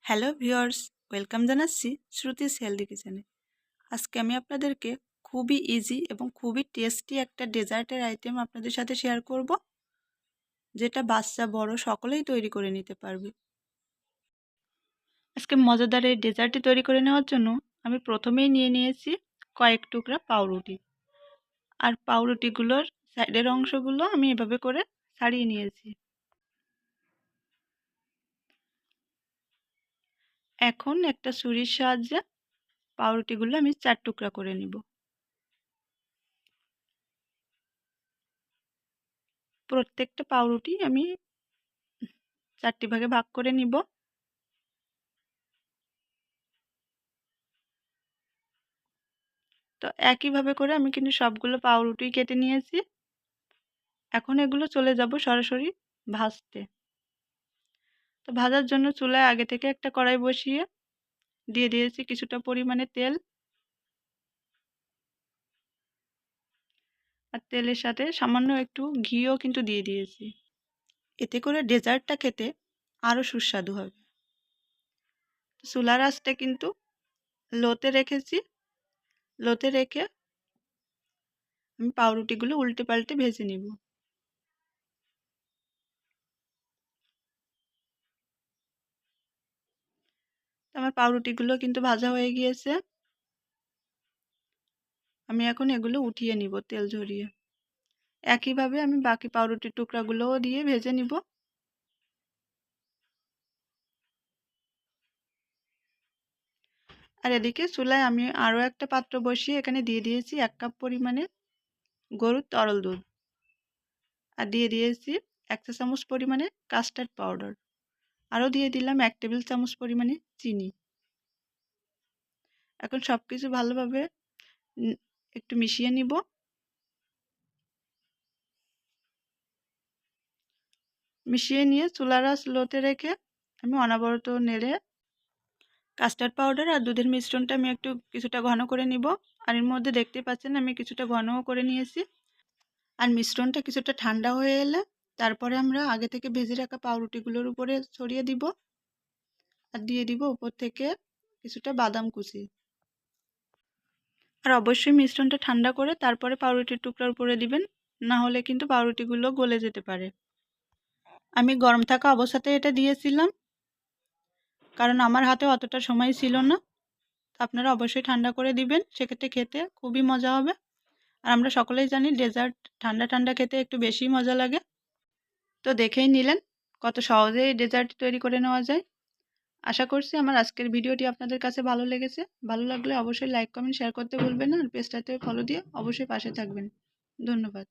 Hello viewers, welcome জানাচ্ছি শ্রুতিস healthy কিচেনে। আজকে আমি আপনাদেরকে খুবই ইজি এবং খুবই টেস্টি একটা ডেজার্টের আইটেম আপনাদের সাথে শেয়ার করব, যেটা বাচ্চা বড় সকলেই তৈরি করে নিতে পারবে। আজকে মজাদার এই ডেজার্টটি তৈরি করে নেওয়ার জন্য আমি প্রথমেই নিয়ে নিয়েছি কয়েক টুকরা পাউরুটি। আর পাউরুটিগুলোর সাইডের অংশগুলো আমি এভাবে করে ছাড়িয়ে নিয়েছি। এখন একটা ছুরির সাহায্যে পাউরুটিগুলো আমি 4 টুকরা করে নিব। প্রত্যেকটা পাউরুটি আমি 4টি ভাগে ভাগ করে নিব। তো একইভাবে করে আমি কিন্তু সবগুলো পাউরুটি কেটে নিয়েছি। এখন এগুলো চলে যাব সরাসরি ভাজতে। তো ভাজার জন্য চুলায় আগে থেকে একটা কড়াই বসিয়ে দিয়ে দিয়েছি কিছুটা পরিমাণে তেল। আর তেলের সাথে সামান্য একটু ঘিও কিন্তু দিয়ে দিয়েছি। এতে করে ডেজার্টটা খেতে আরও সুস্বাদু হবে। চুলার আঁচটা কিন্তু লোতে রেখেছি। লোতে রেখে আমি পাউরুটিগুলো উল্টে পাল্টে ভেজে নিব। আমার পাউরুটিগুলো কিন্তু ভাজা হয়ে গিয়েছে। আমি এখন এগুলো উঠিয়ে নিব তেল ঝরিয়ে। একইভাবে আমি বাকি পাউরুটির টুকরাগুলোও দিয়ে ভেজে নিব। আর এদিকে চুলায় আমি আরও একটা পাত্র বসিয়ে এখানে দিয়ে দিয়েছি 1 কাপ পরিমাণে গরুর তরল দুধ। আর দিয়ে দিয়েছি 1 চা চামচ পরিমাণে কাস্টার্ড পাউডার। আরও দিয়ে দিলাম 1 টেবিল চামচ পরিমাণে চিনি। এখন সব কিছু ভালোভাবে একটু মিশিয়ে নিব। মিশিয়ে নিয়ে চুলার আঁচ লোতে রেখে আমি অনবরত নেড়ে কাস্টার্ড পাউডার আর দুধের মিশ্রণটা আমি একটু কিছুটা ঘন করে নিব। আর এর মধ্যে দেখতে পাচ্ছেন আমি কিছুটা ঘনও করে নিয়েছি। আর মিশ্রণটা কিছুটা ঠান্ডা হয়ে এলে তারপরে আমরা আগে থেকে ভেজে রাখা পাউরুটিগুলোর উপরে ছড়িয়ে দিব। আর দিয়ে দিব উপর থেকে কিছুটা বাদাম কুচি। আর অবশ্যই মিশ্রণটা ঠান্ডা করে তারপরে পাউরুটির টুকরার উপরে দিবেন, না হলে কিন্তু পাউরুটিগুলো গলে যেতে পারে। আমি গরম থাকা অবস্থাতে এটা দিয়েছিলাম, কারণ আমার হাতে অতটা সময় ছিল না। আপনারা অবশ্যই ঠান্ডা করে দিবেন, সেক্ষেত্রে খেতে খুবই মজা হবে। আর আমরা সকলেই জানি ডেজার্ট ঠান্ডা ঠান্ডা খেতে একটু বেশি মজা লাগে। তো দেখেই নিলেন কত সহজেই ডেজার্ট তৈরি করে নেওয়া যায়। আশা করছি আমার আজকের ভিডিওটি আপনাদের কাছে ভালো লেগেছে। ভালো লাগলে অবশ্যই লাইক, কমেন্ট, শেয়ার করতে ভুলবেন না। আর পেজটাতে ফলো দিয়ে অবশ্যই পাশে থাকবেন। ধন্যবাদ।